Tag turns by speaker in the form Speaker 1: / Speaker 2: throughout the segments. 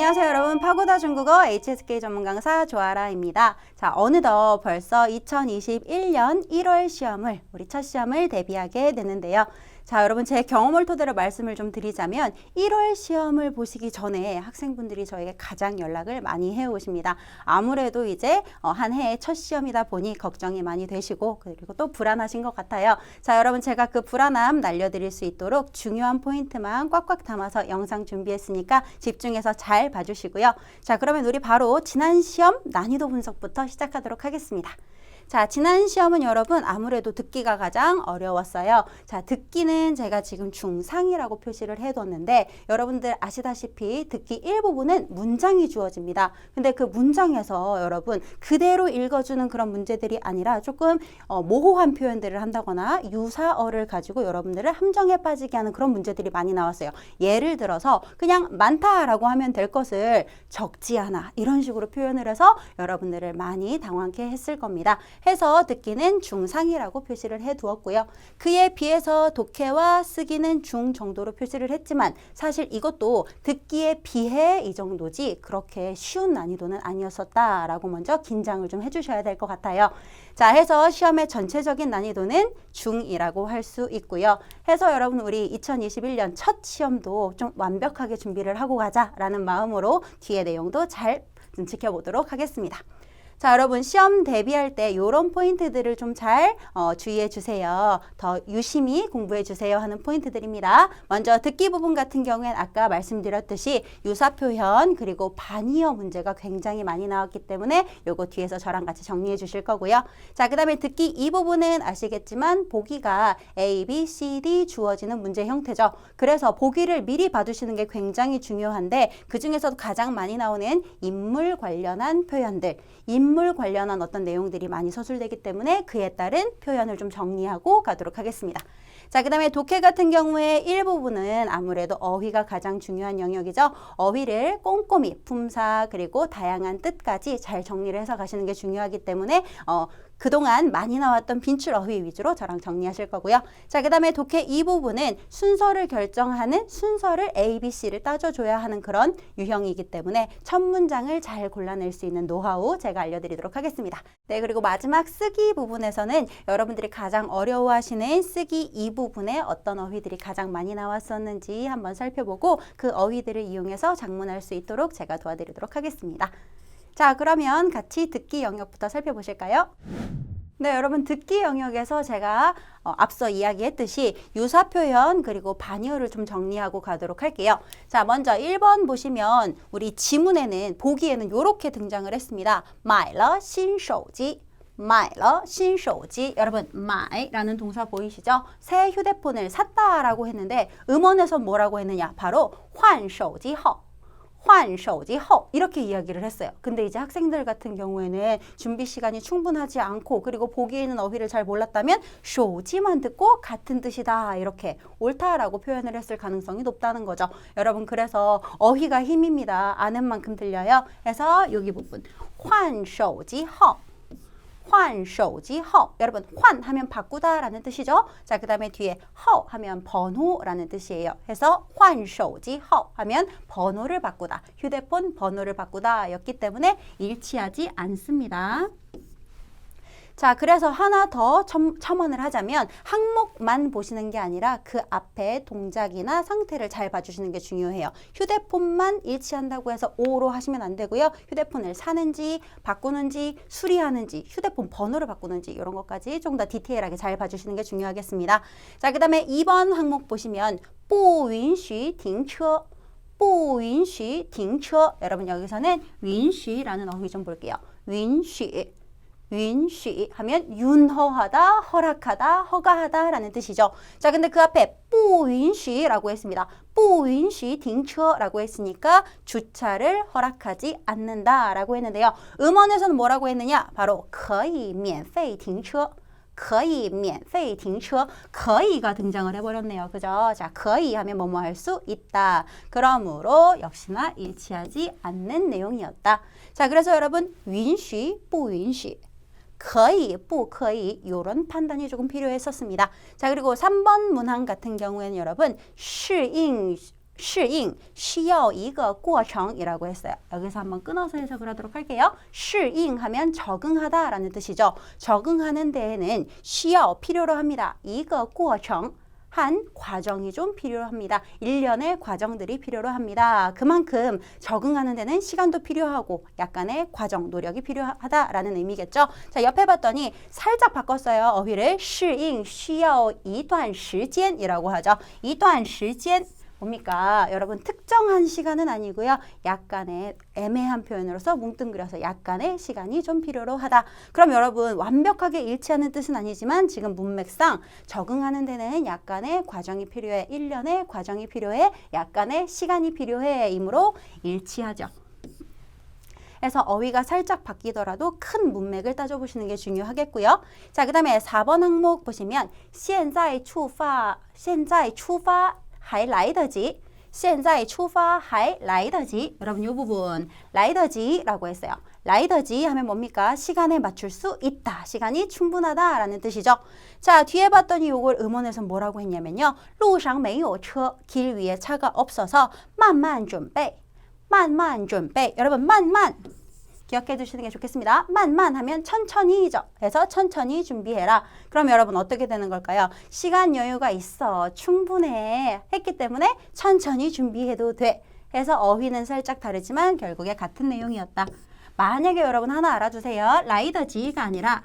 Speaker 1: 안녕하세요 여러분, 파고다 중국어 HSK 전문 강사 조아라입니다. 자, 어느덧 벌써 2021년 1월 시험을, 우리 첫 시험을 대비하게 되는데요. 자, 여러분 제 경험을 토대로 말씀을 좀 드리자면 1월 시험을 보시기 전에 학생분들이 저에게 가장 연락을 많이 해오십니다. 아무래도 이제 한 해의 첫 시험이다 보니 걱정이 많이 되시고 그리고 또 불안하신 것 같아요. 자, 여러분 제가 그 불안함 날려드릴 수 있도록 중요한 포인트만 꽉꽉 담아서 영상 준비했으니까 집중해서 잘 봐주시고요. 자, 그러면 우리 바로 지난 시험 난이도 분석부터 시작하도록 하겠습니다. 자, 지난 시험은 여러분 아무래도 듣기가 가장 어려웠어요. 자, 듣기는 제가 지금 중상이라고 표시를 해뒀는데 여러분들 아시다시피 듣기 일부분은 문장이 주어집니다. 근데 그 문장에서 여러분 그대로 읽어주는 그런 문제들이 아니라 조금 모호한 표현들을 한다거나 유사어를 가지고 여러분들을 함정에 빠지게 하는 그런 문제들이 많이 나왔어요. 예를 들어서 그냥 많다라고 하면 될 것을 적지 않아 이런 식으로 표현을 해서 여러분들을 많이 당황케 했을 겁니다. 해서 듣기는 중상이라고 표시를 해두었고요. 그에 비해서 독해와 쓰기는 중 정도로 표시를 했지만 사실 이것도 듣기에 비해 이 정도지 그렇게 쉬운 난이도는 아니었었다라고 먼저 긴장을 좀 해주셔야 될 것 같아요. 자, 해서 시험의 전체적인 난이도는 중이라고 할 수 있고요. 해서 여러분 우리 2021년 첫 시험도 좀 완벽하게 준비를 하고 가자라는 마음으로 뒤에 내용도 잘 지켜보도록 하겠습니다. 자, 여러분 시험 대비할 때 이런 포인트들을 좀 잘 주의해 주세요. 더 유심히 공부해 주세요 하는 포인트들입니다. 먼저 듣기 부분 같은 경우에는 아까 말씀드렸듯이 유사표현 그리고 반의어 문제가 굉장히 많이 나왔기 때문에 요거 뒤에서 저랑 같이 정리해 주실 거고요. 자, 그 다음에 듣기 이 부분은 아시겠지만 보기가 A, B, C, D 주어지는 문제 형태죠. 그래서 보기를 미리 봐두시는 게 굉장히 중요한데 그 중에서도 가장 많이 나오는 인물 관련한 표현들, 인물 관련한 어떤 내용들이 많이 서술되기 때문에 그에 따른 표현을 좀 정리하고 가도록 하겠습니다. 자, 그 다음에 독해 같은 경우에 일부분은 아무래도 어휘가 가장 중요한 영역이죠. 어휘를 꼼꼼히 품사 그리고 다양한 뜻까지 잘 정리를 해서 가시는 게 중요하기 때문에 그동안 많이 나왔던 빈출 어휘 위주로 저랑 정리하실 거고요. 자, 그 다음에 독해 이 부분은 순서를 결정하는 순서를 A, B, C를 따져줘야 하는 그런 유형이기 때문에 첫 문장을 잘 골라낼 수 있는 노하우 제가 알려드리도록 하겠습니다. 네, 그리고 마지막 쓰기 부분에서는 여러분들이 가장 어려워하시는 쓰기 이 부분에 어떤 어휘들이 가장 많이 나왔었는지 한번 살펴보고 그 어휘들을 이용해서 작문할 수 있도록 제가 도와드리도록 하겠습니다. 자, 그러면 같이 듣기 영역부터 살펴보실까요? 네, 여러분 듣기 영역에서 제가 앞서 이야기했듯이 유사표현 그리고 반의어를 좀 정리하고 가도록 할게요. 자, 먼저 1번 보시면 우리 지문에는 보기에는 이렇게 등장을 했습니다. 买了新手机买了新手机 여러분 买라는 동사 보이시죠? 새 휴대폰을 샀다라고 했는데 음원에서 뭐라고 했느냐? 바로 换手机后 换手机后 이렇게 이야기를 했어요. 근데 이제 학생들 같은 경우에는 준비 시간이 충분하지 않고 그리고 보기에 있는 어휘를 잘 몰랐다면 手机만 듣고 같은 뜻이다 이렇게 옳다라고 표현을 했을 가능성이 높다는 거죠. 여러분 그래서 어휘가 힘입니다. 아는 만큼 들려요. 해서 여기 부분 换手机后 换手机后 여러분 换 하면 바꾸다 라는 뜻이죠. 자, 그 다음에 뒤에 后 하면 번호라는 뜻이에요. 해서 换手机后 하면 번호를 바꾸다, 휴대폰 번호를 바꾸다 였기 때문에 일치하지 않습니다. 자, 그래서 하나 더 첨언을 하자면 항목만 보시는 게 아니라 그 앞에 동작이나 상태를 잘 봐주시는 게 중요해요. 휴대폰만 일치한다고 해서 O로 하시면 안 되고요. 휴대폰을 사는지 바꾸는지 수리하는지 휴대폰 번호를 바꾸는지 이런 것까지 좀 더 디테일하게 잘 봐주시는 게 중요하겠습니다. 자, 그 다음에 2번 항목 보시면 不允许停车不允许停车 여러분 여기서는 允许라는 어휘 좀 볼게요. 允许 允许 하면 윤허하다, 허락하다, 허가하다 라는 뜻이죠. 자, 근데 그 앞에 不允许라고 했습니다. 不允许停车라고 했으니까 주차를 허락하지 않는다 라고 했는데요. 음원에서는 뭐라고 했느냐? 바로 可以免费停车可以免费停车 可以가 등장을 해버렸네요. 그죠? 자, 可以 하면 뭐뭐 할 수 있다. 그러므로 역시나 일치하지 않는 내용이었다. 자, 그래서 여러분 允许不允许可以不可以 이런 판단이 조금 필요했었습니다. 자, 그리고 3번 문항 같은 경우에는 여러분 适应适应需要一个过程이라고 했어요. 여기서 한번 끊어서 해석을 하도록 할게요. 适应하면 적응하다 라는 뜻이죠. 적응하는 데에는 需要 필요로 합니다. 一个过程 한 과정이 좀 필요로 합니다. 일련의 과정들이 필요로 합니다. 그만큼 적응하는 데는 시간도 필요하고 약간의 과정, 노력이 필요하다라는 의미겠죠. 자, 옆에 봤더니 살짝 바꿨어요. 어휘를 适应需要一段时间이라고 하죠. 一段时间 뭡니까? 여러분 특정한 시간은 아니고요. 약간의 애매한 표현으로서 뭉뚱그려서 약간의 시간이 좀 필요로 하다. 그럼 여러분 완벽하게 일치하는 뜻은 아니지만 지금 문맥상 적응하는 데는 약간의 과정이 필요해. 일련의 과정이 필요해. 약간의 시간이 필요해. 이므로 일치하죠. 그래서 어휘가 살짝 바뀌더라도 큰 문맥을 따져보시는 게 중요하겠고요. 자, 그 다음에 4번 항목 보시면 现在出发还来得及现在出发还来得及 여러분 이 부분 来得及라고 했어요. 来得及 하면 뭡니까? 시간에 맞출 수 있다. 시간이 충분하다 라는 뜻이죠. 자, 뒤에 봤더니 이걸 음원에서 뭐라고 했냐면요. 路上没有车 길 위에 차가 없어서 慢慢准备 慢慢准备 여러분 慢慢 기억해 두시는 게 좋겠습니다. 만만 하면 천천히죠. 그래서 천천히 준비해라. 그럼 여러분 어떻게 되는 걸까요? 시간 여유가 있어. 충분해. 했기 때문에 천천히 준비해도 돼. 해서 어휘는 살짝 다르지만 결국에 같은 내용이었다. 만약에 여러분 하나 알아두세요. 라이더지가 아니라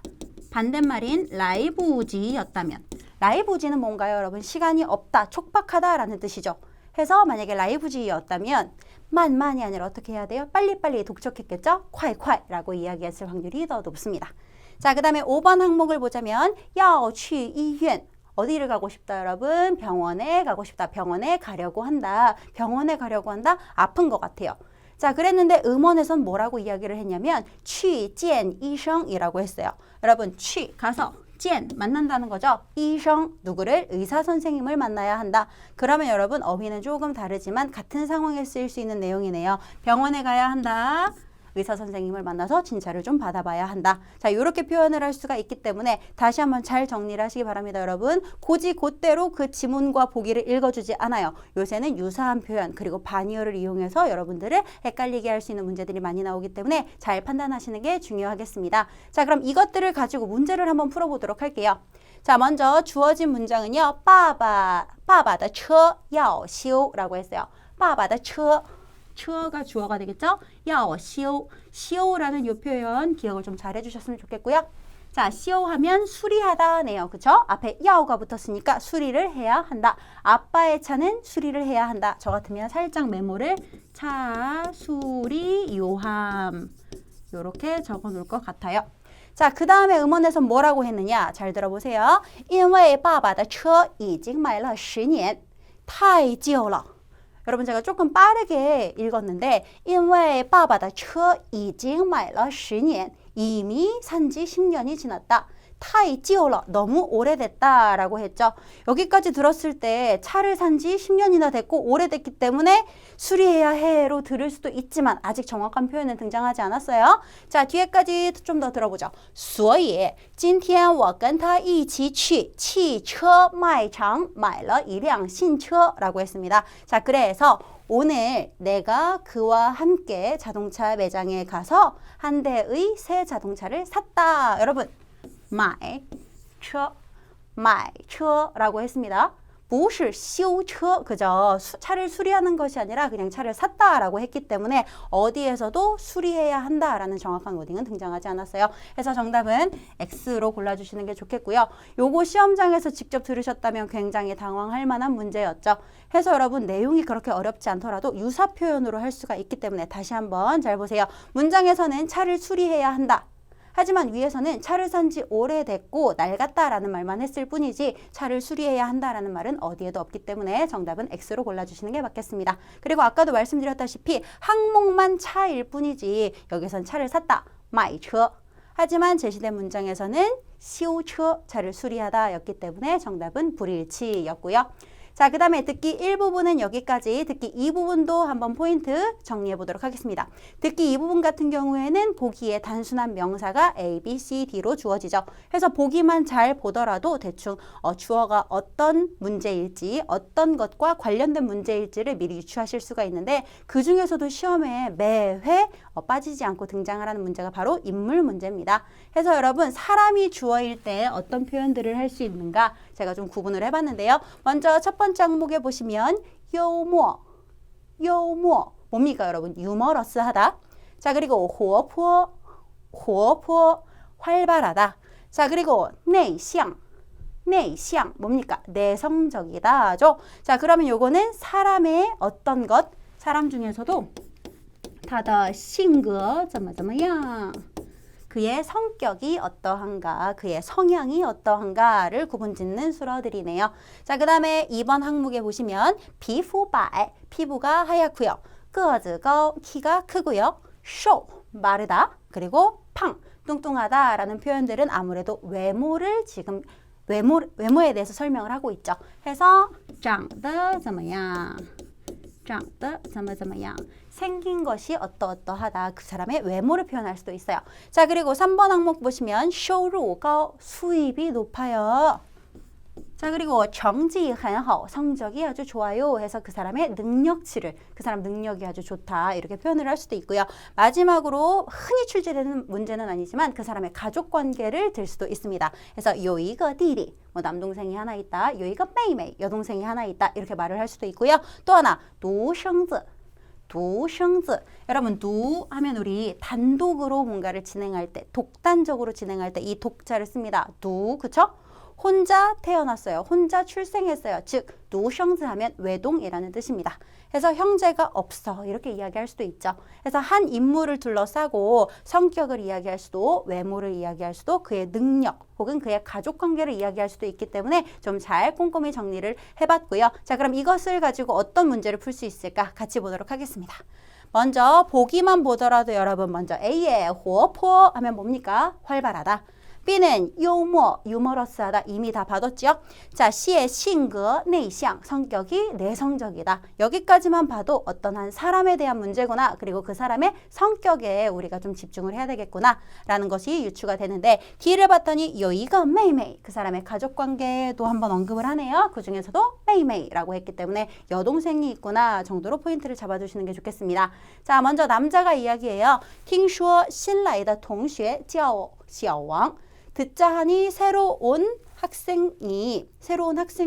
Speaker 1: 반대말인 라이브지였다면 라이브지는 뭔가요? 여러분 시간이 없다. 촉박하다라는 뜻이죠. 해서 만약에 라이브지였다면 만만이 아니라 어떻게 해야 돼요? 빨리빨리 독촉했겠죠? 콰이콰이라고 이야기했을 확률이 더 높습니다. 자, 그 다음에 5번 항목을 보자면 要去医院 어디를 가고 싶다 여러분? 병원에 가고 싶다. 병원에 가려고 한다. 병원에 가려고 한다. 아픈 것 같아요. 자, 그랬는데 음원에선 뭐라고 이야기를 했냐면 去见医生이라고 했어요. 여러분 去 가서 见 만난다는 거죠. 医生 누구를? 의사 선생님을 만나야 한다. 그러면 여러분 어휘는 조금 다르지만 같은 상황에 쓰일 수 있는 내용이네요. 병원에 가야 한다. 의사 선생님을 만나서 진찰을 좀 받아봐야 한다. 자, 이렇게 표현을 할 수가 있기 때문에 다시 한번 잘 정리를 하시기 바랍니다. 여러분 곧대로 그 지문과 보기를 읽어주지 않아요. 요새는 유사한 표현 그리고 반의어를 이용해서 여러분들을 헷갈리게 할 수 있는 문제들이 많이 나오기 때문에 잘 판단하시는 게 중요하겠습니다. 자, 그럼 이것들을 가지고 문제를 한번 풀어보도록 할게요. 자, 먼저 주어진 문장은요. 爸爸的车要修 라고 했어요. 爸爸的车 车가 주어가 되겠죠? 要修 修라는 이 표현 기억을 좀 잘 해주셨으면 좋겠고요. 자, 修하면 수리하다네요. 그쵸? 앞에 要가 붙었으니까 수리를 해야 한다. 아빠의 차는 수리를 해야 한다. 저 같으면 살짝 메모를 차 수리 요함 이렇게 적어 놓을 것 같아요. 자, 그 다음에 음원에서 뭐라고 했느냐? 잘 들어보세요. 因为爸爸的车已经买了10年太旧了 여러분 제가 조금 빠르게 읽었는데 因为爸爸的车已经买了10年 이미 산지 10년이 지났다. 太旧了 너무 오래됐다 라고 했죠. 여기까지 들었을 때 차를 산지 10년이나 됐고 오래됐기 때문에 수리해야 해로 들을 수도 있지만 아직 정확한 표현은 등장하지 않았어요. 자, 뒤에까지 좀 더 들어보죠. 所以今天我跟他一起去汽车卖场买了一辆新车 라고 했습니다. 자, 그래서 오늘 내가 그와 함께 자동차 매장에 가서 한 대의 새 자동차를 샀다. 여러분 买车 라고 했습니다. 不是修车 그죠? 차를 수리하는 것이 아니라 그냥 차를 샀다라고 했기 때문에 어디에서도 수리해야 한다라는 정확한 워딩은 등장하지 않았어요. 그래서 정답은 X로 골라주시는 게 좋겠고요. 요거 시험장에서 직접 들으셨다면 굉장히 당황할 만한 문제였죠. 그래서 여러분 내용이 그렇게 어렵지 않더라도 유사 표현으로 할 수가 있기 때문에 다시 한번 잘 보세요. 문장에서는 차를 수리해야 한다. 하지만 위에서는 차를 산 지 오래됐고 낡았다라는 말만 했을 뿐이지 차를 수리해야 한다라는 말은 어디에도 없기 때문에 정답은 X로 골라주시는 게 맞겠습니다. 그리고 아까도 말씀드렸다시피 항목만 차일 뿐이지 여기선 차를 샀다, 买车. 하지만 제시된 문장에서는 修车, 차를 수리하다 였기 때문에 정답은 불일치였고요. 자, 그 다음에 듣기 1부분은 여기까지. 듣기 2부분도 한번 포인트 정리해 보도록 하겠습니다. 듣기 2부분 같은 경우에는 보기에 단순한 명사가 A, B, C, D로 주어지죠. 그래서 보기만 잘 보더라도 대충 주어가 어떤 문제일지, 어떤 것과 관련된 문제일지를 미리 유추하실 수가 있는데 그 중에서도 시험에 매회 빠지지 않고 등장하는 문제가 바로 인물 문제입니다. 그래서 여러분 사람이 주어일 때 어떤 표현들을 할 수 있는가 제가 좀 구분을 해봤는데요. 먼저 첫 번째 항목에 보시면幽默, 뭡니까 여러분? 유머러스하다. 자, 그리고 活泼, 활발하다. 자, 그리고 内向, 뭡니까? 내성적이다죠. 자, 그러면 요거는 사람의 어떤 것, 사람 중에서도 他的性格怎么样 그의 성격이 어떠한가, 그의 성향이 어떠한가를 구분짓는 수어들이네요. 자, 그 다음에 2번 항목에 보시면 皮肤白, 피부가 하얗고요. 个子高, 키가 크고요. 瘦, 마르다. 그리고 胖, 뚱뚱하다라는 표현들은 아무래도 외모를 지금 외모에 대해서 설명을 하고 있죠. 그래서 长得怎么样생긴 것이 어떠어떠하다. 그 사람의 외모를 표현할 수도 있어요. 자, 그리고 3번 항목 보시면 收入高, 수입이 높아요. 자, 그리고 成绩很好, 성적이 아주 좋아요 해서 그 사람의 능력치를, 그 사람 능력이 아주 좋다 이렇게 표현을 할 수도 있고요. 마지막으로 흔히 출제되는 문제는 아니지만 그 사람의 가족관계를 들 수도 있습니다. 그래서 有一个弟弟, 뭐 남동생이 하나 있다, 有一个妹妹, 여동생이 하나 있다 이렇게 말을 할 수도 있고요. 또 하나 独生子, 여러분 두 하면 우리 단독으로 뭔가를 진행할 때, 독단적으로 진행할 때 이 독자를 씁니다. 두, 그쵸? 혼자 태어났어요. 혼자 출생했어요. 즉, 独生子 하면 외동이라는 뜻입니다. 그래서 형제가 없어 이렇게 이야기할 수도 있죠. 그래서 한 인물을 둘러싸고 성격을 이야기할 수도, 외모를 이야기할 수도, 그의 능력 혹은 그의 가족관계를 이야기할 수도 있기 때문에 좀 잘 꼼꼼히 정리를 해봤고요. 자, 그럼 이것을 가지고 어떤 문제를 풀 수 있을까 같이 보도록 하겠습니다. 먼저 보기만 보더라도 여러분 먼저 A의 活泼 하면 뭡니까? 활발하다. B는 幽默, 유머러스하다. 이미 다 받았죠? 자, C의 性格, 内向, 성격이 내성적이다. 여기까지만 봐도 어떤 한 사람에 대한 문제구나. 그리고 그 사람의 성격에 우리가 좀 집중을 해야 되겠구나. 라는 것이 유추가 되는데 D를 봤더니 有一个妹妹, 그 사람의 가족관계도 한번 언급을 하네요. 그 중에서도 妹妹라고 했기 때문에 여동생이 있구나 정도로 포인트를 잡아주시는 게 좋겠습니다. 자, 먼저 남자가 이야기해요. 听说新来的同学叫小王. 듣자 하니 새로운 학생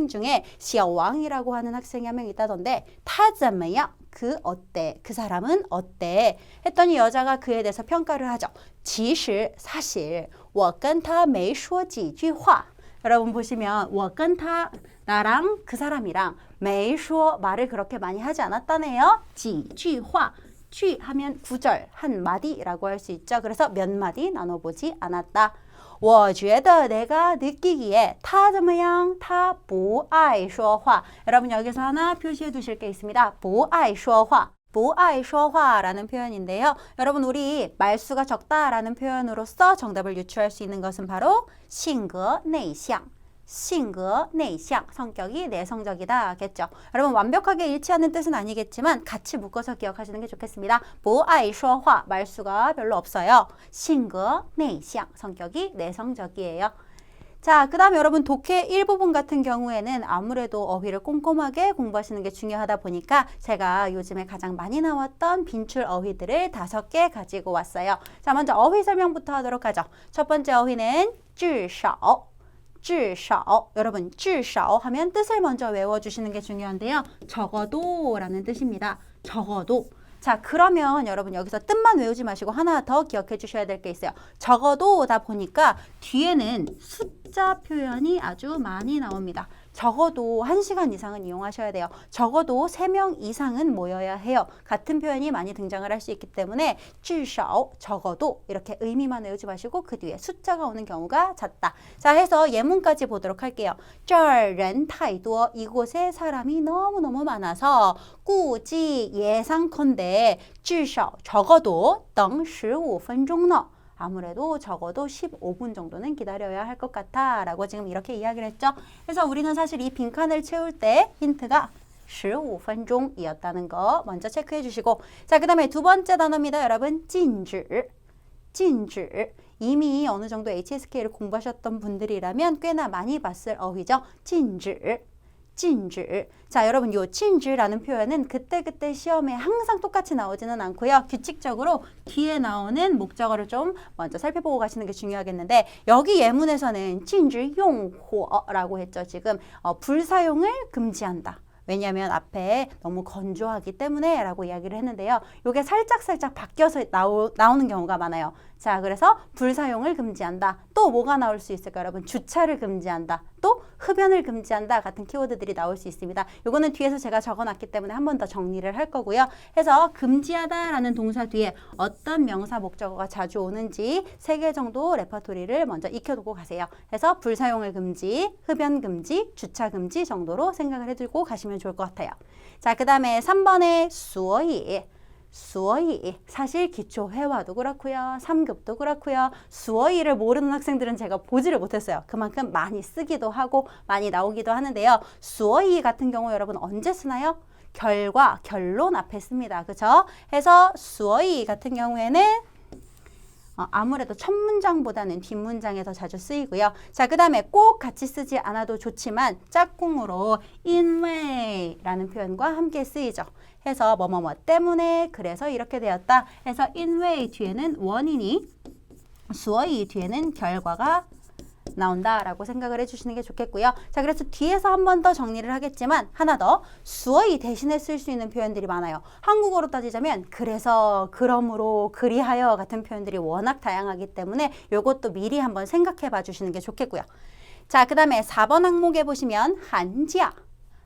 Speaker 1: 중에 小王이라고 하는 학생이 한 명 있다던데 他怎么样? 그 어때? 그 사람은 어때? 했더니 여자가 그에 대해서 평가를 하죠. 其实 사실 我跟他没说几句话. 여러분 보시면 我跟他 나랑 그 사람이랑 没说 말을 그렇게 많이 하지 않았다네요. 几句话 句하면 구절, 한 마디라고 할 수 있죠. 그래서 몇 마디 나눠보지 않았다. 我觉得 내가 느끼기에 他怎么样? 他不爱说话. 여러분 여기서 하나 표시해 두실 게 있습니다. 不爱说话. 不爱说话라는 표현인데요. 여러분 우리 말수가 적다라는 표현으로서 정답을 유추할 수 있는 것은 바로 性格内向. 性格内向, 성격이 내성적이다 겠죠. 여러분 완벽하게 일치하는 뜻은 아니겠지만 같이 묶어서 기억하시는 게 좋겠습니다. 不爱说话, 말수가 별로 없어요. 性格内向, 성격이 내성적이에요. 자, 그 다음에 여러분 독해 일부분 같은 경우에는 아무래도 어휘를 꼼꼼하게 공부하시는 게 중요하다 보니까 제가 요즘에 가장 많이 나왔던 빈출 어휘들을 5개 가지고 왔어요. 자, 먼저 어휘 설명부터 하도록 하죠. 첫 번째 어휘는 至少. 至少. 여러분 至少 하면 뜻을 먼저 외워주시는 게 중요한데요. 적어도 라는 뜻입니다. 적어도. 자, 그러면 여러분 여기서 뜻만 외우지 마시고 하나 더 기억해 주셔야 될 게 있어요. 적어도다 보니까 뒤에는 숫자 표현이 아주 많이 나옵니다. 적어도 1시간 이상은 이용하셔야 돼요. 적어도 3명 이상은 모여야 해요. 같은 표현이 많이 등장을 할 수 있기 때문에 至少 적어도 이렇게 의미만 외우지 마시고 그 뒤에 숫자가 오는 경우가 잦다. 자, 해서 예문까지 보도록 할게요. 这儿人太多, 이곳에 사람이 너무너무 많아서 估计 예상컨대 至少 적어도 等15分钟呢. 아무래도 적어도 15분 정도는 기다려야 할 것 같아 라고 지금 이렇게 이야기를 했죠. 그래서 우리는 사실 이 빈칸을 채울 때 힌트가 15分钟이었다는 거 먼저 체크해 주시고, 자, 그 다음에 두 번째 단어입니다. 여러분, 禁止. 禁止. 이미 어느 정도 HSK를 공부하셨던 분들이라면 꽤나 많이 봤을 어휘죠. 禁止. 禁止. 자, 여러분, 요 禁止라는 표현은 그때그때 시험에 항상 똑같이 나오지는 않고요. 규칙적으로 뒤에 나오는 목적어를 좀 먼저 살펴보고 가시는 게 중요하겠는데, 여기 예문에서는 禁止用火라고 했죠. 지금 불사용을 금지한다. 왜냐하면 앞에 너무 건조하기 때문에 라고 이야기를 했는데요. 이게 살짝 바뀌어서 나오는 경우가 많아요. 자, 그래서 불사용을 금지한다. 또 뭐가 나올 수 있을까요, 여러분? 주차를 금지한다. 또 흡연을 금지한다 같은 키워드들이 나올 수 있습니다. 요거는 뒤에서 제가 적어놨기 때문에 한 번 더 정리를 할 거고요. 해서 금지하다라는 동사 뒤에 어떤 명사 목적어가 자주 오는지 3개 정도 레퍼토리를 먼저 익혀두고 가세요. 해서 불사용을 금지, 흡연 금지, 주차 금지 정도로 생각을 해두고 가시면 좋을 것 같아요. 자, 그 다음에 3번에 所以. 所以 사실 기초 회화도 그렇고요. 3급도 그렇고요. 所以를 모르는 학생들은 제가 보지를 못했어요. 그만큼 많이 쓰기도 하고 많이 나오기도 하는데요. 所以 같은 경우 여러분 언제 쓰나요? 결과, 결론 앞에 씁니다. 그죠? 해서 所以 같은 경우에는 아무래도 첫 문장보다는 뒷문장에 더 자주 쓰이고요. 자, 그 다음에 꼭 같이 쓰지 않아도 좋지만 짝꿍으로 因为라는 표현과 함께 쓰이죠. 해서 뭐뭐뭐 때문에 그래서 이렇게 되었다. 해서 因为 뒤에는 원인이, 所以 뒤에는 결과가 나온다라고 생각을 해주시는 게 좋겠고요. 자, 그래서 뒤에서 한 번 더 정리를 하겠지만 하나 더, 所以 대신에 쓸 수 있는 표현들이 많아요. 한국어로 따지자면 그래서, 그러므로, 그리하여 같은 표현들이 워낙 다양하기 때문에 이것도 미리 한번 생각해 봐 주시는 게 좋겠고요. 자, 그 다음에 4번 항목에 보시면 한지아.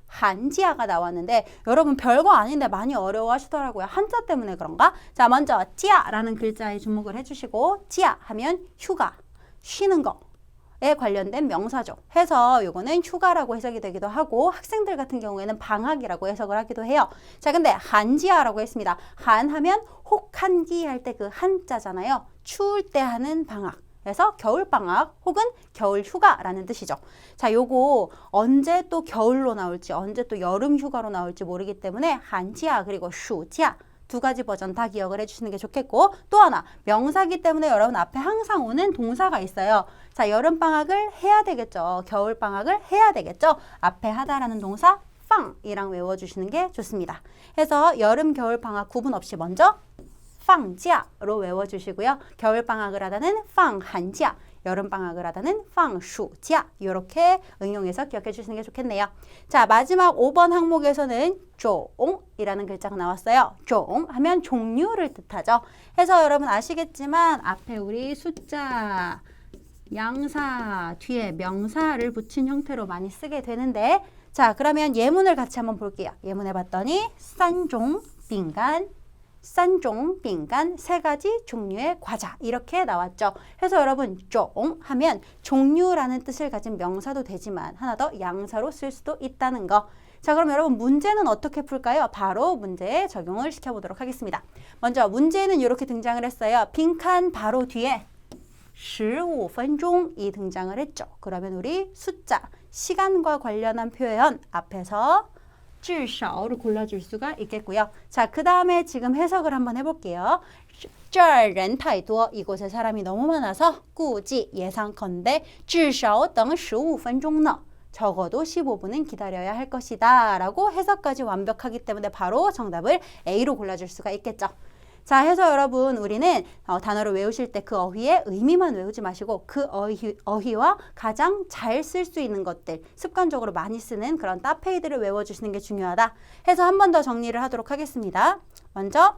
Speaker 1: 한지아가 나왔는데 여러분 별거 아닌데 많이 어려워하시더라고요. 한자 때문에 그런가? 자, 먼저 지아라는 글자에 주목을 해주시고, 지아 하면 휴가, 쉬는 거에 관련된 명사죠. 해서 요거는 휴가라고 해석이 되기도 하고 학생들 같은 경우에는 방학이라고 해석을 하기도 해요. 자, 근데 한지아라고 했습니다. 한 하면 혹한기 할 때 그 한자잖아요. 추울 때 하는 방학. 그래서 겨울방학 혹은 겨울휴가라는 뜻이죠. 자, 요거 언제 또 겨울로 나올지 언제 또 여름휴가로 나올지 모르기 때문에 한지아 그리고 슈지아 두 가지 버전 다 기억을 해주시는 게 좋겠고, 또 하나 명사기 때문에 여러분 앞에 항상 오는 동사가 있어요. 자, 여름방학을 해야 되겠죠. 겨울방학을 해야 되겠죠. 앞에 하다라는 동사 팡이랑 외워주시는 게 좋습니다. 해서 여름 겨울방학 구분 없이 먼저 放假로 외워주시고요. 겨울방학을 하다는 放寒假, 여름방학을 하다는 放暑假 이렇게 응용해서 기억해 주시는 게 좋겠네요. 자, 마지막 5번 항목에서는 종이라는 글자가 나왔어요. 종 하면 종류를 뜻하죠. 해서 여러분 아시겠지만 앞에 우리 숫자, 양사, 뒤에 명사를 붙인 형태로 많이 쓰게 되는데, 자, 그러면 예문을 같이 한번 볼게요. 예문해 봤더니 3종 빙간, 3종 빙간, 3가지 종류의 과자 이렇게 나왔죠. 해서 여러분 종 하면 종류라는 뜻을 가진 명사도 되지만 하나 더 양사로 쓸 수도 있다는 거. 자, 그럼 여러분 문제는 어떻게 풀까요? 바로 문제에 적용을 시켜보도록 하겠습니다. 먼저 문제는 이렇게 등장을 했어요. 빈칸 바로 뒤에 15分钟이 등장을 했죠. 그러면 우리 숫자, 시간과 관련한 표현 앞에서 至少를 골라줄 수가 있겠고요. 자, 그 다음에 지금 해석을 한번 해볼게요. 这儿人太多 이곳에 사람이 너무 많아서 估计 예상컨대 至少等15分钟呢 적어도 15분은 기다려야 할 것이다 라고 해석까지 완벽하기 때문에 바로 정답을 A로 골라줄 수가 있겠죠. 자, 해서 여러분 우리는 단어를 외우실 때 그 어휘의 의미만 외우지 마시고 그 어휘와 가장 잘 쓸 수 있는 것들, 습관적으로 많이 쓰는 그런 따페이들을 외워주시는 게 중요하다 해서 한 번 더 정리를 하도록 하겠습니다. 먼저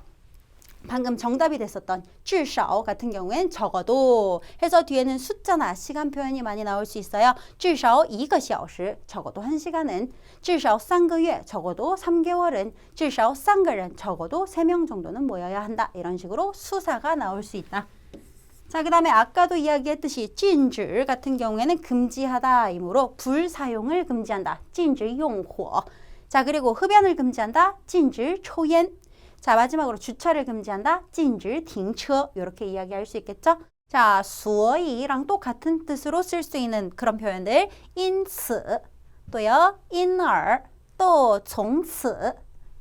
Speaker 1: 방금 정답이 됐었던 至少 같은 경우엔 적어도 해서 뒤에는 숫자나 시간 표현이 많이 나올 수 있어요. 至少1个小时 적어도 1시간은, 至少3个月 적어도 3개월은, 至少3个人 적어도 3명 정도는 모여야 한다. 이런 식으로 수사가 나올 수 있다. 자, 그 다음에 아까도 이야기했듯이 禁止 같은 경우에는 금지하다 이므로 불사용을 금지한다. 禁止用火. 자, 그리고 흡연을 금지한다. 禁止抽烟. 자, 마지막으로 주차를 금지한다. 禁止停车 이렇게 이야기할 수 있겠죠? 자, 所以랑 또 같은 뜻으로 쓸 수 있는 그런 표현들 因此 또요 因而 또 从此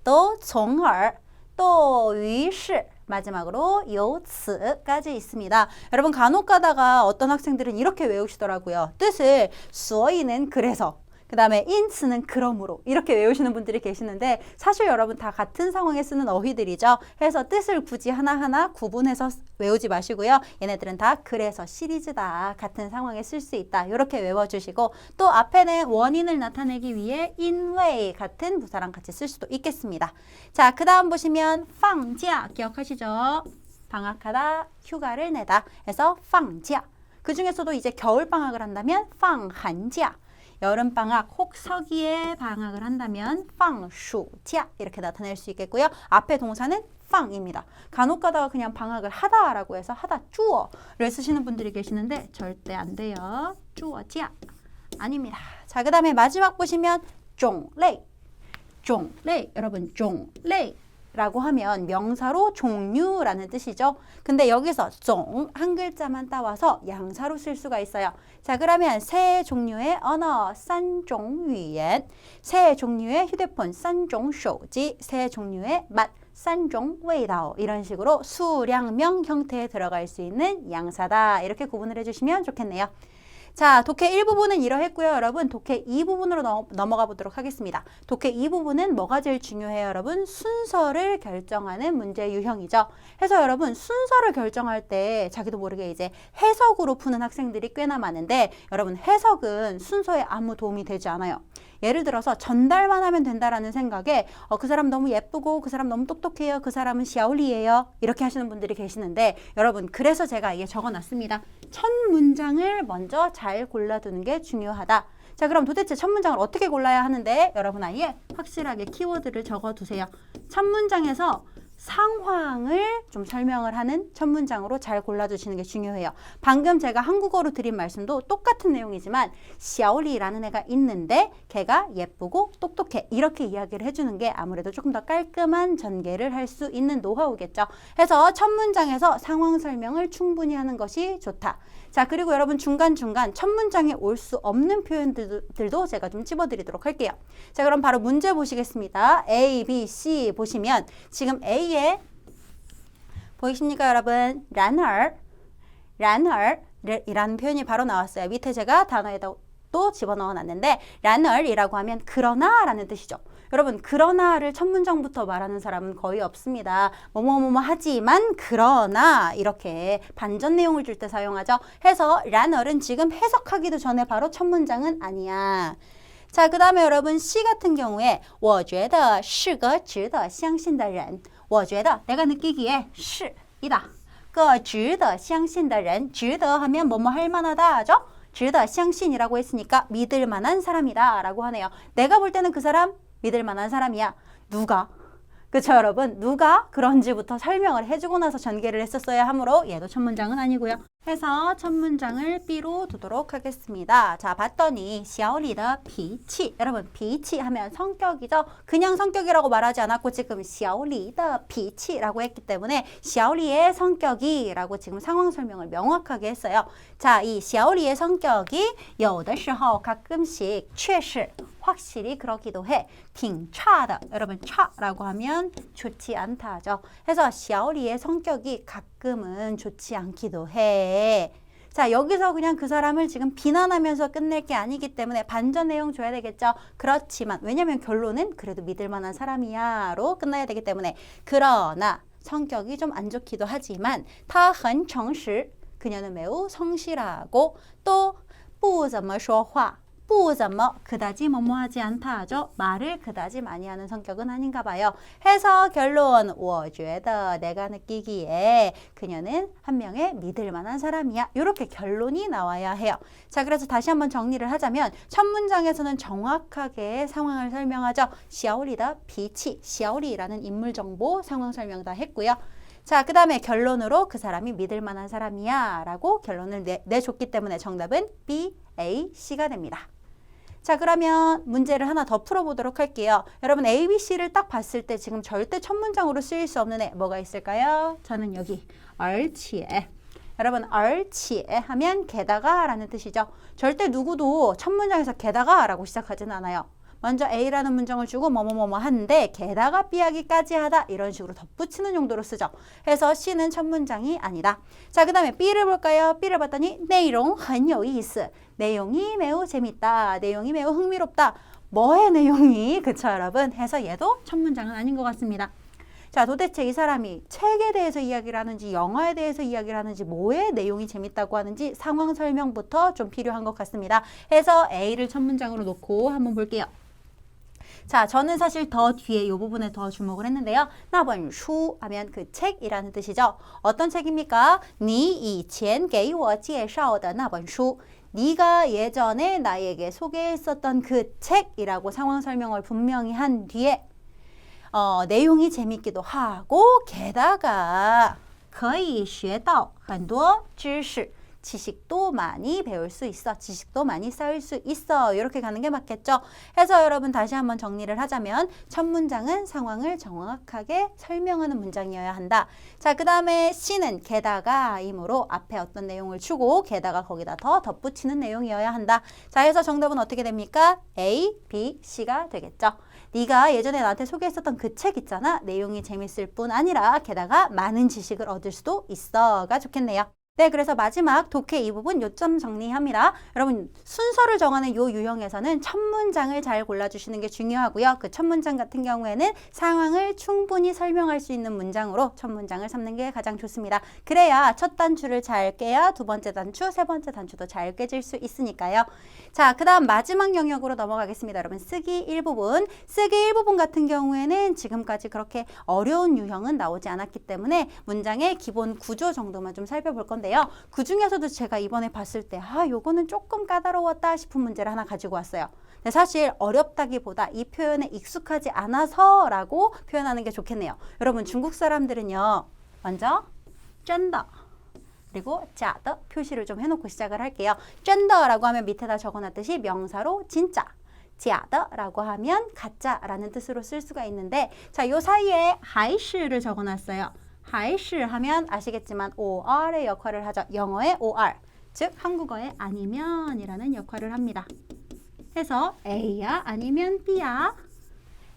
Speaker 1: 또 从而 또 于是 마지막으로 由此까지 있습니다. 여러분 간혹 가다가 어떤 학생들은 이렇게 외우시더라고요. 뜻을 所以는 그래서 그 다음에 인츠는 그러므로 이렇게 외우시는 분들이 계시는데 사실 여러분 다 같은 상황에 쓰는 어휘들이죠. 해서 뜻을 굳이 하나하나 구분해서 외우지 마시고요. 얘네들은 다 그래서 시리즈다. 같은 상황에 쓸 수 있다. 이렇게 외워주시고 또 앞에는 원인을 나타내기 위해 인웨이 같은 부사랑 같이 쓸 수도 있겠습니다. 자, 그 다음 보시면 放假 기억하시죠? 방학하다, 휴가를 내다 해서 放假. 그 중에서도 이제 겨울방학을 한다면 放寒假. 여름방학, 혹 서기에 방학을 한다면 放暑假 이렇게 나타낼 수 있겠고요. 앞에 동사는 放입니다. 간혹 가다가 그냥 방학을 하다라고 해서 하다 쭈어를 쓰시는 분들이 계시는데 절대 안 돼요. 쭈어지야 아닙니다. 자, 그 다음에 마지막 보시면 种类 여러분 种类 라고 하면 명사로 종류라는 뜻이죠. 근데 여기서 종 한 글자만 따와서 양사로 쓸 수가 있어요. 자, 그러면 세 종류의 언어 三种语言 세 종류의 휴대폰 三种手机 세 종류의 맛 三种味道 이런 식으로 수량명 형태에 들어갈 수 있는 양사다. 이렇게 구분을 해주시면 좋겠네요. 자, 독해 1부분은 이러했고요. 여러분 독해 2부분으로 넘어가 보도록 하겠습니다. 독해 2부분은 뭐가 제일 중요해요? 여러분 순서를 결정하는 문제 유형이죠. 해서 여러분 순서를 결정할 때 자기도 모르게 이제 해석으로 푸는 학생들이 꽤나 많은데 여러분 해석은 순서에 아무 도움이 되지 않아요. 예를 들어서 전달만 하면 된다라는 생각에 그 사람 너무 예쁘고 그 사람 너무 똑똑해요. 그 사람은 샤올리예요. 이렇게 하시는 분들이 계시는데 여러분 그래서 제가 이게 적어놨습니다. 첫 문장을 먼저 잘 골라두는 게 중요하다. 자, 그럼 도대체 첫 문장을 어떻게 골라야 하는데 여러분 아예 확실하게 키워드를 적어두세요. 첫 문장에서 상황을 좀 설명을 하는 첫 문장으로 잘 골라주시는 게 중요해요. 방금 제가 한국어로 드린 말씀도 똑같은 내용이지만 샤오리라는 애가 있는데 걔가 예쁘고 똑똑해 이렇게 이야기를 해주는 게 아무래도 조금 더 깔끔한 전개를 할 수 있는 노하우겠죠. 해서 첫 문장에서 상황 설명을 충분히 하는 것이 좋다. 자, 그리고 여러분 중간중간 첫 문장에 올 수 없는 표현들도 제가 좀 찝어드리도록 할게요. 자, 그럼 바로 문제 보시겠습니다. A, B, C 보시면 지금 A에 보이십니까 여러분? 然而이라는 표현이 바로 나왔어요. 밑에 제가 단어에다 또 집어넣어 놨는데 然而이라고 하면 그러나 라는 뜻이죠. 여러분 그러나를 첫 문장부터 말하는 사람은 거의 없습니다. 뭐뭐뭐뭐 하지만 그러나 이렇게 반전 내용을 줄 때 사용하죠. 해서 然而은 지금 해석하기도 전에 바로 첫 문장은 아니야. 자, 그 다음에 여러분 C 같은 경우에 我觉得是个值得相信的人我觉得 내가 느끼기에 是 이다. 个值得相信的人值得 하면 뭐뭐 할 만하다 하죠. 值得相信이라고 했으니까 믿을 만한 사람이다 라고 하네요. 내가 볼 때는 그 사람 믿을 만한 사람이야. 누가? 그쵸 여러분? 누가 그런지부터 설명을 해주고 나서 전개를 했었어야 하므로 얘도 첫 문장은 아니고요. 해서 첫 문장을 B로 두도록 하겠습니다. 자, 봤더니 小李的脾气 여러분脾气 하면 성격이죠. 그냥 성격이라고 말하지 않았고 지금 小李的脾气라고 했기 때문에 小李의 성격이 라고 지금 상황 설명을 명확하게 했어요. 자, 이 小李의 성격이 有的时候 가끔씩 确实 확실히 그러기도 해. 挺差的 여러분 차라고 하면 좋지 않다 하죠. 해서 小李의 성격이 가끔은 좋지 않기도 해. 자, 여기서 그냥 그 사람을 지금 비난하면서 끝낼 게 아니기 때문에 반전 내용 줘야 되겠죠. 그렇지만 왜냐면 결론은 그래도 믿을 만한 사람이야로 끝나야 되기 때문에 그러나 성격이 좀 안 좋기도 하지만 他很诚实 그녀는 매우 성실하고 또 不怎么说话 不怎么 그다지 뭐뭐하지 않다 하죠. 말을 그다지 많이 하는 성격은 아닌가 봐요. 해서 결론 我觉得 내가 느끼기에 그녀는 한 명의 믿을 만한 사람이야. 이렇게 결론이 나와야 해요. 자, 그래서 다시 한번 정리를 하자면 첫 문장에서는 정확하게 상황을 설명하죠. 小李的脾气 小李라는 인물 정보 상황 설명 다 했고요. 자, 그 다음에 결론으로 그 사람이 믿을 만한 사람이야 라고 결론을 내줬기 때문에 정답은 B, A, C가 됩니다. 자, 그러면 문제를 하나 더 풀어보도록 할게요. 여러분 A, B, C를 딱 봤을 때 지금 절대 첫 문장으로 쓰일 수 없는 애 뭐가 있을까요? 저는 여기 而且 여러분, 而且 하면 게다가 라는 뜻이죠. 절대 누구도 첫 문장에서 게다가 라고 시작하진 않아요. 먼저 A라는 문장을 주고 뭐뭐뭐뭐 하는데 게다가 B하기까지 하다 이런 식으로 덧붙이는 용도로 쓰죠. 해서 C는 첫 문장이 아니다. 자, 그 다음에 B를 볼까요? B를 봤더니 内容很有意思. 내용이 매우 재밌다. 내용이 매우 흥미롭다. 뭐의 내용이? 그쵸 여러분? 해서 얘도 첫 문장은 아닌 것 같습니다. 자, 도대체 이 사람이 책에 대해서 이야기를 하는지 영화에 대해서 이야기를 하는지 뭐의 내용이 재밌다고 하는지 상황 설명부터 좀 필요한 것 같습니다. 해서 A를 첫 문장으로 놓고 한번 볼게요. 자, 저는 사실 더 뒤에 이 부분에 더 주목을 했는데요. 那本书 하면 그 책이라는 뜻이죠. 어떤 책입니까? 你以前给我介绍的那本书. 네가 예전에 나에게 소개했었던 그 책이라고 상황 설명을 분명히 한 뒤에 내용이 재밌기도 하고 게다가 可以学到很多知识. 지식도 많이 배울 수 있어. 지식도 많이 쌓을 수 있어. 이렇게 가는 게 맞겠죠. 해서 여러분 다시 한번 정리를 하자면 첫 문장은 상황을 정확하게 설명하는 문장이어야 한다. 자, 그 다음에 C는 게다가이므로 앞에 어떤 내용을 주고 게다가 거기다 더 덧붙이는 내용이어야 한다. 자, 해서 정답은 어떻게 됩니까? A, B, C가 되겠죠. 네가 예전에 나한테 소개했었던 그 책 있잖아. 내용이 재밌을 뿐 아니라 게다가 많은 지식을 얻을 수도 있어가 좋겠네요. 네, 그래서 마지막 독해 이 부분 요점 정리합니다. 여러분 순서를 정하는 요 유형에서는 첫 문장을 잘 골라주시는 게 중요하고요. 그 첫 문장 같은 경우에는 상황을 충분히 설명할 수 있는 문장으로 첫 문장을 삼는 게 가장 좋습니다. 그래야 첫 단추를 잘 깨야 두 번째 단추, 세 번째 단추도 잘 깨질 수 있으니까요. 자, 그 다음 마지막 영역으로 넘어가겠습니다. 여러분 쓰기 일부분. 쓰기 일부분 같은 경우에는 지금까지 그렇게 어려운 유형은 나오지 않았기 때문에 문장의 기본 구조 정도만 좀 살펴볼 건데 그 중에서도 제가 이번에 봤을 때 요거는 조금 까다로웠다 싶은 문제를 하나 가지고 왔어요. 근데 사실 어렵다기보다 이 표현에 익숙하지 않아서 라고 표현하는 게 좋겠네요. 여러분 중국 사람들은요. 먼저 真的 그리고 假的 표시를 좀 해놓고 시작을 할게요. 真的라고 하면 밑에다 적어놨듯이 명사로 진짜 假的라고 하면 가짜라는 뜻으로 쓸 수가 있는데 자, 요 사이에 还是를 적어놨어요. 还是 하면 아시겠지만 or의 역할을 하죠. 영어의 or, 즉 한국어의 아니면 이라는 역할을 합니다. 해서 A야 아니면 B야?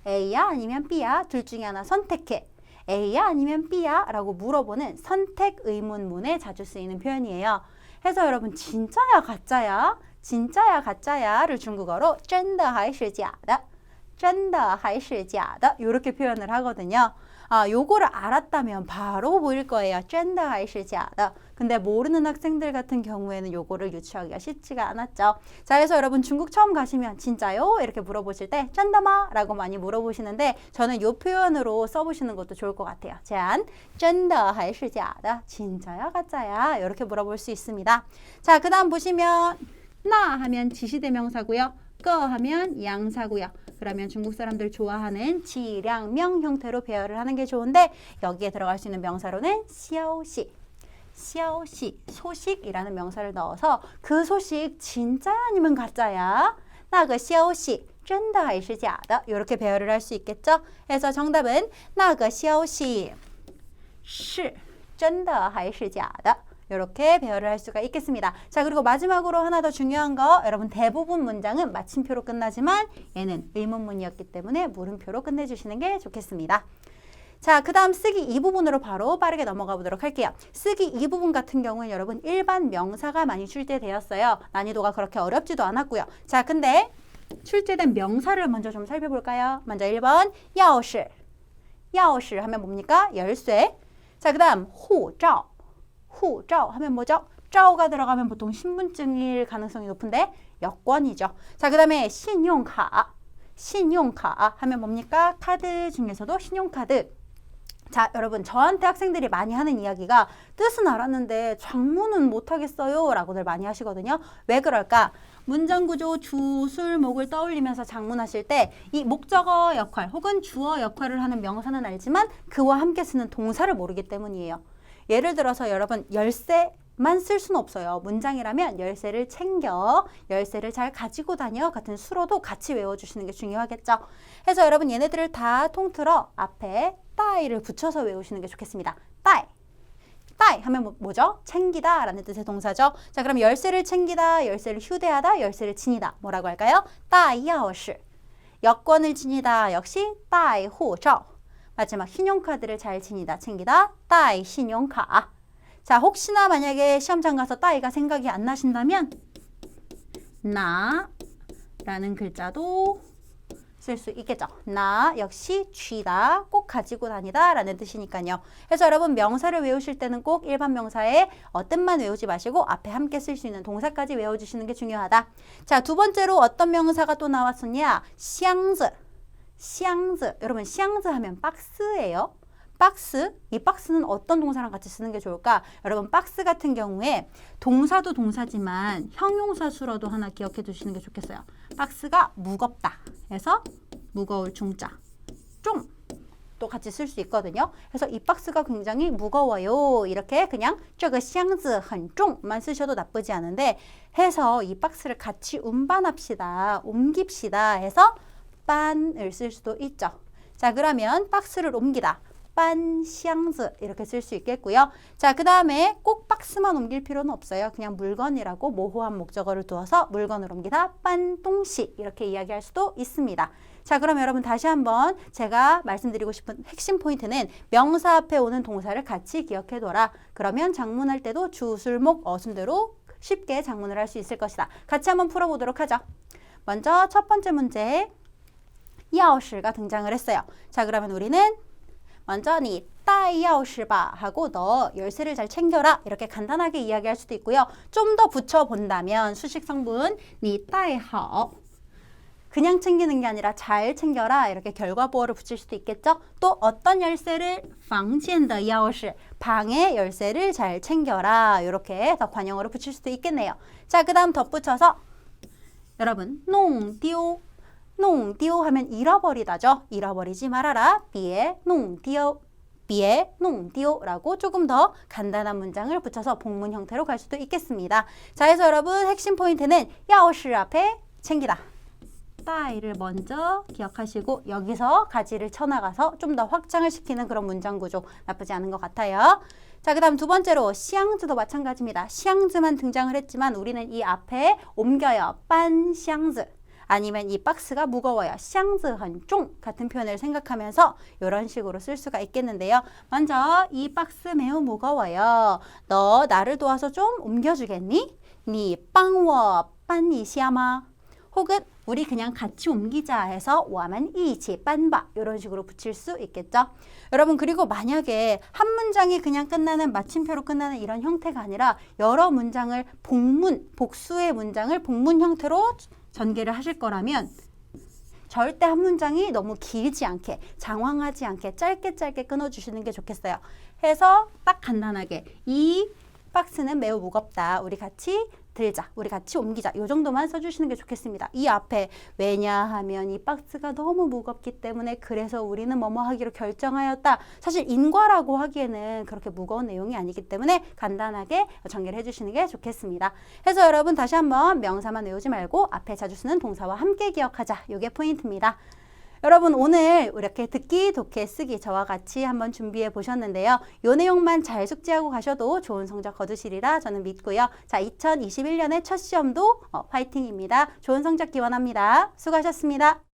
Speaker 1: A야 아니면 B야? 둘 중에 하나 선택해. A야 아니면 B야? 라고 물어보는 선택 의문문에 자주 쓰이는 표현이에요. 해서 여러분 진짜야 가짜야? 진짜야 가짜야?를 중국어로 真的还是假的?真的还是假的? 이렇게 표현을 하거든요. 요거를 알았다면 바로 보일 거예요. 真的还是假的? 근데 모르는 학생들 같은 경우에는 요거를 유추하기가 쉽지가 않았죠. 자, 그래서 여러분 중국 처음 가시면 진짜요? 이렇게 물어보실 때 真的吗? 라고 많이 물어보시는데 저는 요 표현으로 써보시는 것도 좋을 것 같아요. 제안 真的还是假的? 진짜야 가짜야? 이렇게 물어볼 수 있습니다. 자, 그 다음 보시면 那 하면 지시대명사고요. 个 하면 양사고요. 그러면 중국 사람들 좋아하는 지량명 형태로 배열을 하는 게 좋은데 여기에 들어갈 수 있는 명사로는 消息, 消息, 소식이라는 명사를 넣어서 그 소식 진짜 아니면 가짜야? 那个消息真的还是假的? 이렇게 배열을 할 수 있겠죠? 해서 정답은 那个消息是真的还是假的? 이렇게 배열을 할 수가 있겠습니다. 자, 그리고 마지막으로 하나 더 중요한 거 여러분 대부분 문장은 마침표로 끝나지만 얘는 의문문이었기 때문에 물음표로 끝내주시는 게 좋겠습니다. 자, 그 다음 쓰기 이 부분으로 바로 빠르게 넘어가 보도록 할게요. 쓰기 이 부분 같은 경우는 여러분 일반 명사가 많이 출제되었어요. 난이도가 그렇게 어렵지도 않았고요. 자, 근데 출제된 명사를 먼저 좀 살펴볼까요? 먼저 1번 钥匙 钥匙 하면 뭡니까? 열쇠. 자, 그 다음 护照 护照 하면 뭐죠? 照가 들어가면 보통 신분증일 가능성이 높은데 여권이죠. 자, 그 다음에 신용카 信用卡 하면 뭡니까? 카드 중에서도 신용카드. 자, 여러분 저한테 학생들이 많이 하는 이야기가 뜻은 알았는데 장문은 못하겠어요 라고들 많이 하시거든요. 왜 그럴까? 문장구조 주, 술, 목을 떠올리면서 장문하실 때 이 목적어 역할 혹은 주어 역할을 하는 명사는 알지만 그와 함께 쓰는 동사를 모르기 때문이에요. 예를 들어서 여러분 열쇠만 쓸 수는 없어요. 문장이라면 열쇠를 챙겨, 열쇠를 잘 가지고 다녀 같은 수로도 같이 외워주시는 게 중요하겠죠. 해서 여러분 얘네들을 다 통틀어 앞에 따이를 붙여서 외우시는 게 좋겠습니다. 따이, 따이 하면 뭐죠? 챙기다 라는 뜻의 동사죠. 자, 그럼 열쇠를 챙기다, 열쇠를 휴대하다, 열쇠를 지니다. 뭐라고 할까요? 따이 야오시. 여권을 지니다 역시 따이 호저. 마지막 신용카드를 잘 지니다, 챙기다 따이 신용카. 자, 혹시나 만약에 시험장 가서 따이가 생각이 안 나신다면 나 라는 글자도 쓸 수 있겠죠. 나 역시 쥐다, 꼭 가지고 다니다 라는 뜻이니까요. 그래서 여러분 명사를 외우실 때는 꼭 일반 명사의 뜻만 외우지 마시고 앞에 함께 쓸 수 있는 동사까지 외워주시는 게 중요하다. 자, 두 번째로 어떤 명사가 또 나왔었냐? 샹즈. 샹즈. 여러분 샹즈 하면 박스예요. 박스, 이 박스는 어떤 동사랑 같이 쓰는 게 좋을까? 여러분 박스 같은 경우에 동사도 동사지만 형용사수로도 하나 기억해 두시는 게 좋겠어요. 박스가 무겁다 해서 무거울 중자 좀 또 같이 쓸 수 있거든요. 그래서 이 박스가 굉장히 무거워요. 이렇게 그냥 这个箱子很重만 쓰셔도 나쁘지 않은데 해서 이 박스를 같이 운반합시다. 옮깁시다 해서 빤을 쓸 수도 있죠. 자, 그러면 박스를 옮기다. 搬箱子 이렇게 쓸 수 있겠고요. 자, 그 다음에 꼭 박스만 옮길 필요는 없어요. 그냥 물건이라고 모호한 목적어를 두어서 물건을 옮기다 搬东西 이렇게 이야기할 수도 있습니다. 자, 그럼 여러분 다시 한번 제가 말씀드리고 싶은 핵심 포인트는 명사 앞에 오는 동사를 같이 기억해둬라. 그러면 장문할 때도 주술목 어순대로 쉽게 장문을 할 수 있을 것이다. 같이 한번 풀어보도록 하죠. 먼저 첫 번째 문제 钥匙가 등장을 했어요. 자, 그러면 우리는 먼저 니 따이 야오시바 하고 너 열쇠를 잘 챙겨라 이렇게 간단하게 이야기할 수도 있고요. 좀 더 붙여본다면 수식 성분 니 따이 하오 그냥 챙기는 게 아니라 잘 챙겨라 이렇게 결과보어를 붙일 수도 있겠죠. 또 어떤 열쇠를 房间的钥匙 방의 열쇠를 잘 챙겨라 이렇게 더 관용어를 붙일 수도 있겠네요. 자, 그 다음 덧붙여서 여러분 농丢 농丢 하면 잃어버리다죠. 잃어버리지 말아라. 别弄丢别弄丢라고 조금 더 간단한 문장을 붙여서 복문 형태로 갈 수도 있겠습니다. 자, 그래서 여러분 핵심 포인트는 钥匙 앞에 챙기다. 따이를 먼저 기억하시고 여기서 가지를 쳐나가서 좀 더 확장을 시키는 그런 문장 구조 나쁘지 않은 것 같아요. 자, 그 다음 두 번째로 샹즈도 마찬가지입니다. 샹즈만 등장을 했지만 우리는 이 앞에 옮겨요. 빤 샹즈. 아니면 이 박스가 무거워요. 샹즈很重 같은 표현을 생각하면서 이런 식으로 쓸 수가 있겠는데요. 먼저 이 박스 매우 무거워요. 너 나를 도와서 좀 옮겨주겠니? 你帮我搬一下吗? 혹은 우리 그냥 같이 옮기자 해서 我们一起搬吧 이런 식으로 붙일 수 있겠죠. 여러분 그리고 만약에 한 문장이 그냥 끝나는 마침표로 끝나는 이런 형태가 아니라 여러 문장을 복수의 문장을 복문 형태로 전개를 하실 거라면 절대 한 문장이 너무 길지 않게 장황하지 않게 짧게 끊어주시는 게 좋겠어요. 해서 딱 간단하게 이 박스는 매우 무겁다. 우리 같이 들자. 우리 같이 옮기자. 이 정도만 써주시는 게 좋겠습니다. 이 앞에 왜냐하면 이 박스가 너무 무겁기 때문에 그래서 우리는 뭐뭐 하기로 결정하였다. 사실 인과라고 하기에는 그렇게 무거운 내용이 아니기 때문에 간단하게 전개를 해주시는 게 좋겠습니다. 그래서 여러분 다시 한번 명사만 외우지 말고 앞에 자주 쓰는 동사와 함께 기억하자. 이게 포인트입니다. 여러분 오늘 이렇게 듣기, 독해, 쓰기 저와 같이 한번 준비해 보셨는데요. 이 내용만 잘 숙지하고 가셔도 좋은 성적 거두시리라 저는 믿고요. 자, 2021년의 첫 시험도 화이팅입니다. 좋은 성적 기원합니다. 수고하셨습니다.